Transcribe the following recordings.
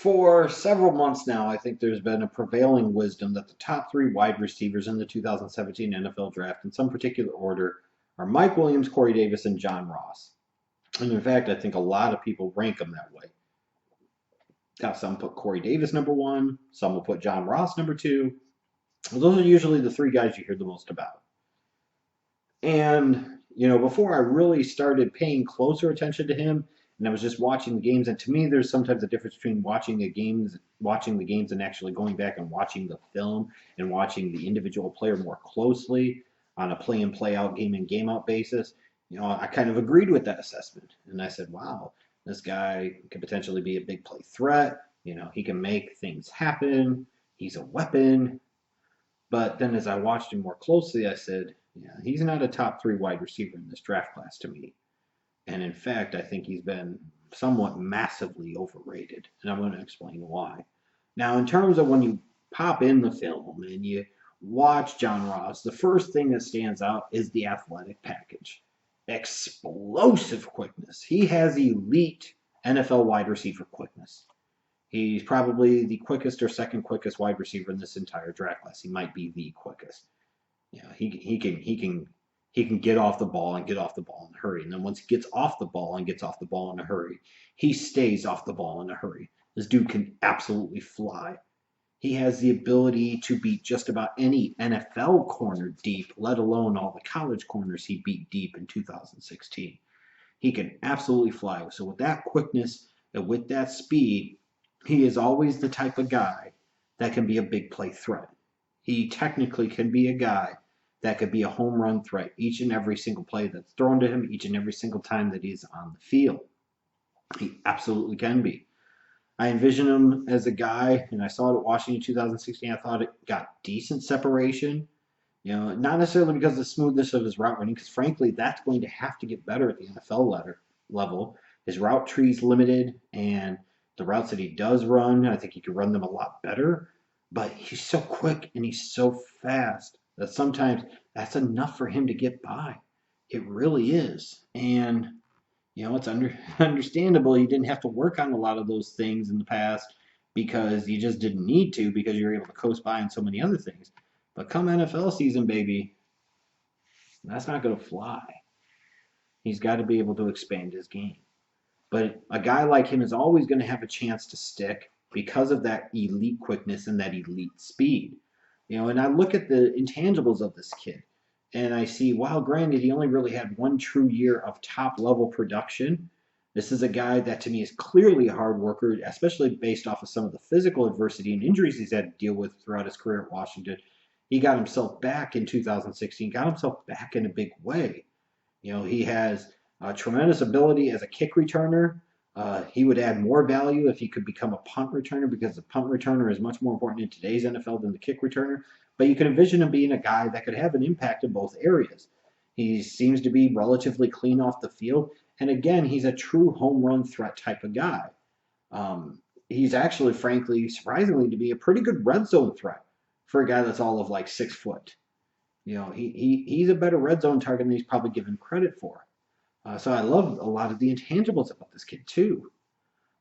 For several months now, I think there's been a prevailing wisdom that the top three wide receivers in the 2017 NFL Draft, in some particular order, are Mike Williams, Corey Davis, and John Ross. And in fact, I think a lot of people rank them that way. Now, some put Corey Davis number one, some will put John Ross number two. Well, those are usually the three guys you hear the most about. And, before I really started paying closer attention to him, and I was just watching the games, and to me, there's sometimes a difference between watching the games and actually going back and watching the film and watching the individual player more closely on a play in, play out, game in, game out basis. I kind of agreed with that assessment. And I said, wow, this guy could potentially be a big play threat. He can make things happen. He's a weapon. But then as I watched him more closely, I said, yeah, he's not a top three wide receiver in this draft class to me. And in fact, I think he's been somewhat massively overrated. And I'm going to explain why. Now, in terms of when you pop in the film and you watch John Ross, the first thing that stands out is the athletic package. Explosive quickness. He has elite NFL wide receiver quickness. He's probably the quickest or second quickest wide receiver in this entire draft class. He might be the quickest. He can get off the ball and get off the ball in a hurry. And then once he gets off the ball and gets off the ball in a hurry, he stays off the ball in a hurry. This dude can absolutely fly. He has the ability to beat just about any NFL corner deep, let alone all the college corners he beat deep in 2016. He can absolutely fly. So with that quickness and with that speed, he is always the type of guy that can be a big play threat. He technically can be a guy that could be a home run threat each and every single play that's thrown to him, each and every single time that he's on the field. He absolutely can be. I envision him as a guy, and I saw it at Washington 2016. I thought it got decent separation. Not necessarily because of the smoothness of his route running, because frankly, that's going to have to get better at the NFL level. His route tree's limited, and the routes that he does run, I think he could run them a lot better. But he's so quick and he's so fast that sometimes that's enough for him to get by. It really is. And, it's understandable you didn't have to work on a lot of those things in the past because you just didn't need to because you were able to coast by on so many other things. But come NFL season, baby, that's not going to fly. He's got to be able to expand his game. But a guy like him is always going to have a chance to stick because of that elite quickness and that elite speed. And I look at the intangibles of this kid and I see, while granted, he only really had one true year of top level production. This is a guy that to me is clearly a hard worker, especially based off of some of the physical adversity and injuries he's had to deal with throughout his career at Washington. He got himself back in 2016, got himself back in a big way. He has tremendous ability as a kick returner. He would add more value if he could become a punt returner because the punt returner is much more important in today's NFL than the kick returner. But you can envision him being a guy that could have an impact in both areas. He seems to be relatively clean off the field. And again, he's a true home run threat type of guy. He's actually, frankly, surprisingly, to be a pretty good red zone threat for a guy that's all of like 6 foot. He's a better red zone target than he's probably given credit for. So I love a lot of the intangibles about this kid too.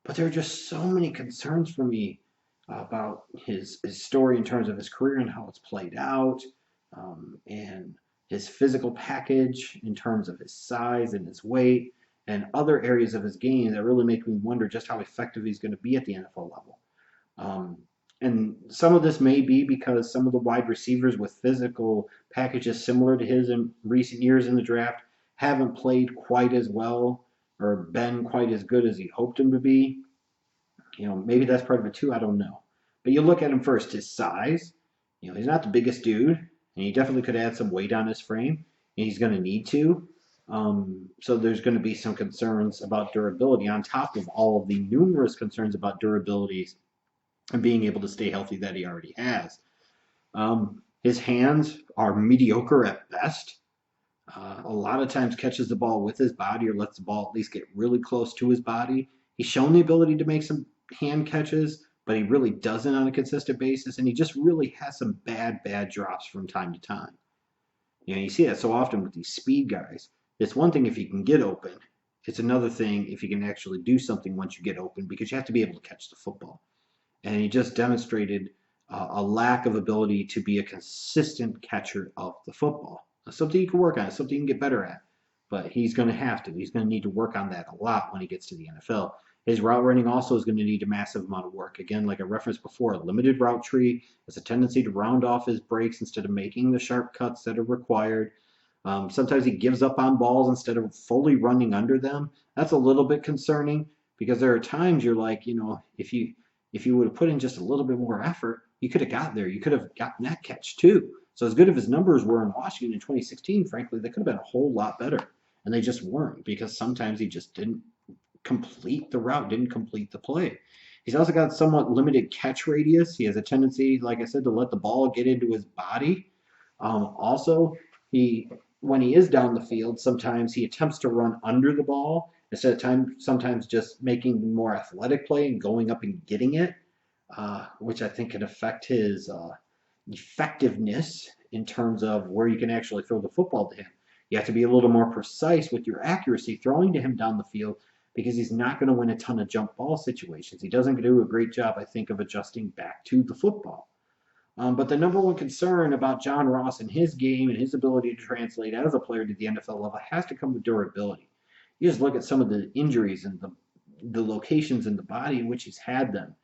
But there are just so many concerns for me about his story in terms of his career and how it's played out, and his physical package in terms of his size and his weight, and other areas of his game that really make me wonder just how effective he's going to be at the NFL level. And some of this may be because some of the wide receivers with physical packages similar to his in recent years in the draft haven't played quite as well or been quite as good as he hoped him to be. Maybe that's part of it too. I don't know. But you look at him first, his size. He's not the biggest dude, and he definitely could add some weight on his frame, and he's going to need to. So there's going to be some concerns about durability on top of all of the numerous concerns about durability and being able to stay healthy that he already has. His hands are mediocre at best. A lot of times catches the ball with his body or lets the ball at least get really close to his body. He's shown the ability to make some hand catches, but he really doesn't on a consistent basis, and he just really has some bad drops from time to time. You see that so often with these speed guys. It's one thing if you can get open. It's another thing if you can actually do something once you get open because you have to be able to catch the football. and he just demonstrated a lack of ability to be a consistent catcher of the football. That's something you can work on, something you can get better at. But he's going to have to. He's going to need to work on that a lot when he gets to the NFL. His route running also is going to need a massive amount of work. Again, like I referenced before, a limited route tree has a tendency to round off his breaks instead of making the sharp cuts that are required. Sometimes he gives up on balls instead of fully running under them. That's a little bit concerning because there are times you're like, if you would have put in just a little bit more effort, you could have got there. You could have gotten that catch too. So as good as his numbers were in Washington in 2016, frankly, they could have been a whole lot better. And they just weren't because sometimes he just didn't complete the route, didn't complete the play. He's also got somewhat limited catch radius. He has a tendency, like I said, to let the ball get into his body. Also, he when he is down the field, sometimes he attempts to run under the ball instead of sometimes just making more athletic play and going up and getting it, which I think can affect his effectiveness in terms of where you can actually throw the football to him. You have to be a little more precise with your accuracy throwing to him down the field because he's not going to win a ton of jump ball situations. He doesn't do a great job, I think, of adjusting back to the football. But the number one concern about John Ross and his game and his ability to translate as a player to the NFL level has to come with durability. You just look at some of the injuries and the locations in the body in which he's had them.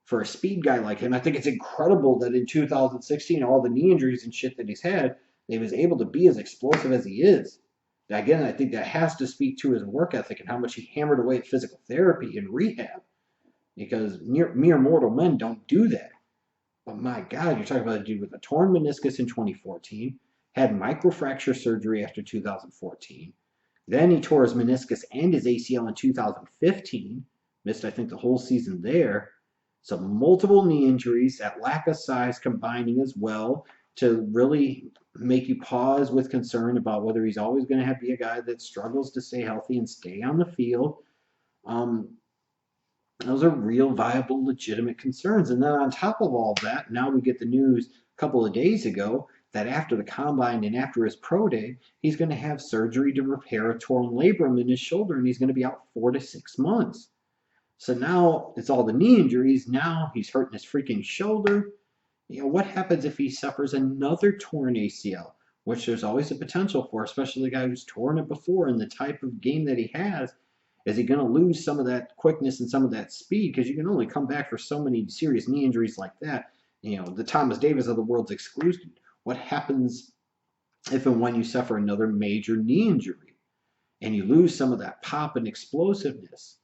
For a speed guy like him, I think it's incredible that in 2016, all the knee injuries and shit that he's had, he was able to be as explosive as he is. Again, I think that has to speak to his work ethic and how much he hammered away at physical therapy and rehab, because mere mortal men don't do that. But my God, you're talking about a dude with a torn meniscus in 2014, had microfracture surgery after 2014. Then he tore his meniscus and his ACL in 2015, missed, I think, the whole season there. So multiple knee injuries, that lack of size combining as well to really make you pause with concern about whether he's always going to have to be a guy that struggles to stay healthy and stay on the field. Those are real, viable, legitimate concerns. And then on top of all that, now we get the news a couple of days ago that after the combine and after his pro day, he's going to have surgery to repair a torn labrum in his shoulder, and he's going to be out 4 to 6 months. So now it's all the knee injuries. Now he's hurting his freaking shoulder. What happens if he suffers another torn ACL, which there's always a potential for, especially the guy who's torn it before and the type of game that he has? Is he going to lose some of that quickness and some of that speed? Because you can only come back for so many serious knee injuries like that. The Thomas Davis of the world's excluded. What happens if and when you suffer another major knee injury and you lose some of that pop and explosiveness?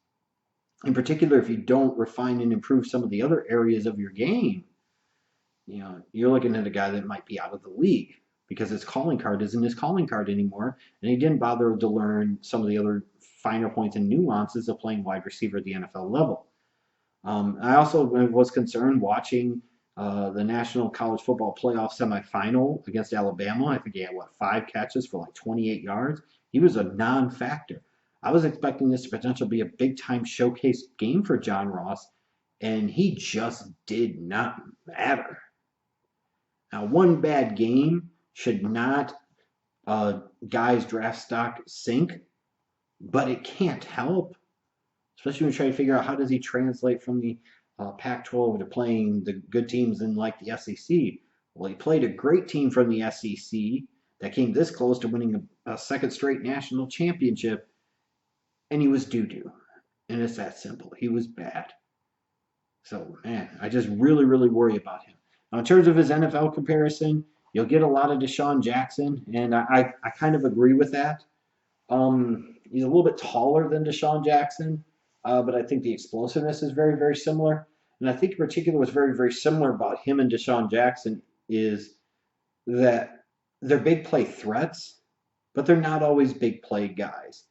In particular, if you don't refine and improve some of the other areas of your game, you're looking at a guy that might be out of the league because his calling card isn't his calling card anymore, and he didn't bother to learn some of the other finer points and nuances of playing wide receiver at the NFL level. I also was concerned watching the National College Football Playoff semifinal against Alabama. I think he had, 5 catches for like 28 yards. He was a non-factor. I was expecting this to potentially be a big-time showcase game for John Ross, and he just did not matter. Now, one bad game should not guy's draft stock sink, but it can't help, especially when you try to figure out how does he translate from the Pac-12 to playing the good teams in like the SEC. Well, he played a great team from the SEC that came this close to winning a second straight national championship, and he was doo-doo. And it's that simple. He was bad. So, man, I just really, really worry about him. Now, in terms of his NFL comparison, you'll get a lot of Deshaun Jackson, and I kind of agree with that. He's a little bit taller than Deshaun Jackson, but I think the explosiveness is very, very similar. And I think in particular what's very, very similar about him and Deshaun Jackson is that they're big play threats, but they're not always big play guys.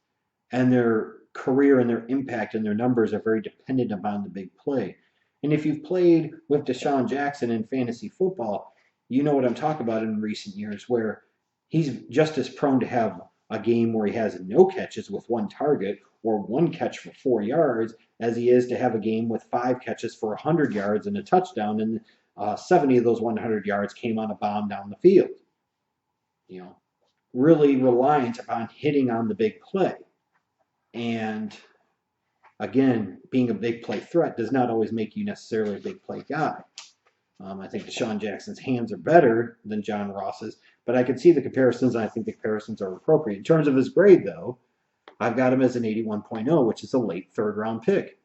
And their career and their impact and their numbers are very dependent upon the big play. And if you've played with Deshaun Jackson in fantasy football, you know what I'm talking about in recent years, where he's just as prone to have a game where he has no catches with 1 target or 1 catch for 4 yards as he is to have a game with 5 catches for 100 yards and a touchdown, and 70 of those 100 yards came on a bomb down the field. Really reliant upon hitting on the big play. And Again, being a big play threat does not always make you necessarily a big play guy. I think Deshaun Jackson's hands are better than John Ross's, but I can see the comparisons, and I think the comparisons are appropriate. In terms of his grade, though, I've got him as an 81.0, which is a late third-round pick.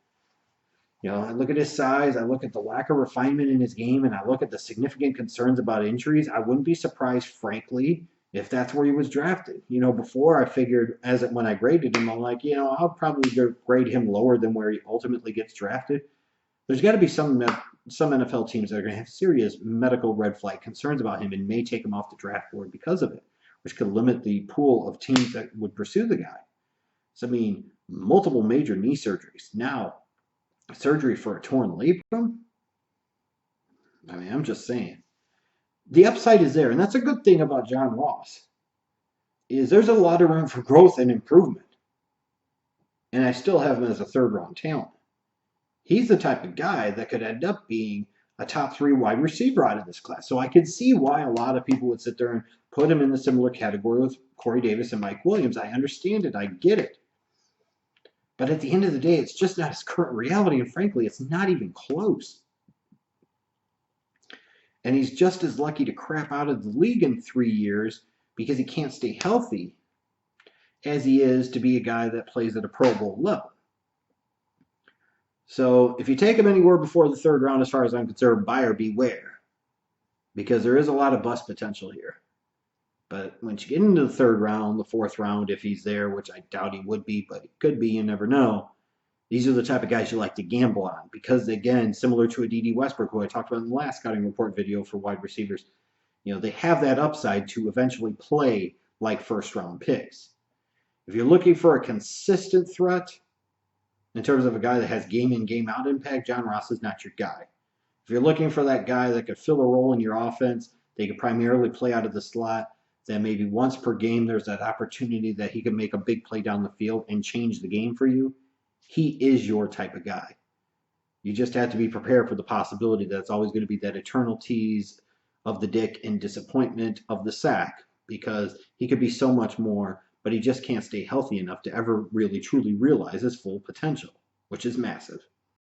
I look at his size, I look at the lack of refinement in his game, and I look at the significant concerns about injuries. I wouldn't be surprised, frankly, if that's where he was drafted. Before I figured, when I graded him, I'm like, I'll probably grade him lower than where he ultimately gets drafted. There's got to be some NFL teams that are going to have serious medical red flag concerns about him and may take him off the draft board because of it, which could limit the pool of teams that would pursue the guy. So, multiple major knee surgeries. Now, surgery for a torn labrum? I'm just saying. The upside is there, and that's a good thing about John Ross, is there's a lot of room for growth and improvement. And I still have him as a third-round talent. He's the type of guy that could end up being a top 3 wide receiver out of this class. So I could see why a lot of people would sit there and put him in the similar category with Corey Davis and Mike Williams. I understand it. I get it. But at the end of the day, it's just not his current reality, and frankly, it's not even close. And he's just as lucky to crap out of the league in 3 years because he can't stay healthy as he is to be a guy that plays at a Pro Bowl level. So if you take him anywhere before the third round, as far as I'm concerned, buyer beware, because there is a lot of bust potential here. But once you get into the third round, the fourth round, if he's there, which I doubt he would be, but he could be, you never know, these are the type of guys you like to gamble on because, again, similar to a D.D. Westbrook, who I talked about in the last scouting report video for wide receivers, they have that upside to eventually play like first-round picks. If you're looking for a consistent threat in terms of a guy that has game-in, game-out impact, John Ross is not your guy. If you're looking for that guy that could fill a role in your offense, they could primarily play out of the slot, then maybe once per game there's that opportunity that he can make a big play down the field and change the game for you, he is your type of guy. You just have to be prepared for the possibility that it's always going to be that eternal tease of the dick and disappointment of the sack, because he could be so much more, but he just can't stay healthy enough to ever really truly realize his full potential, which is massive.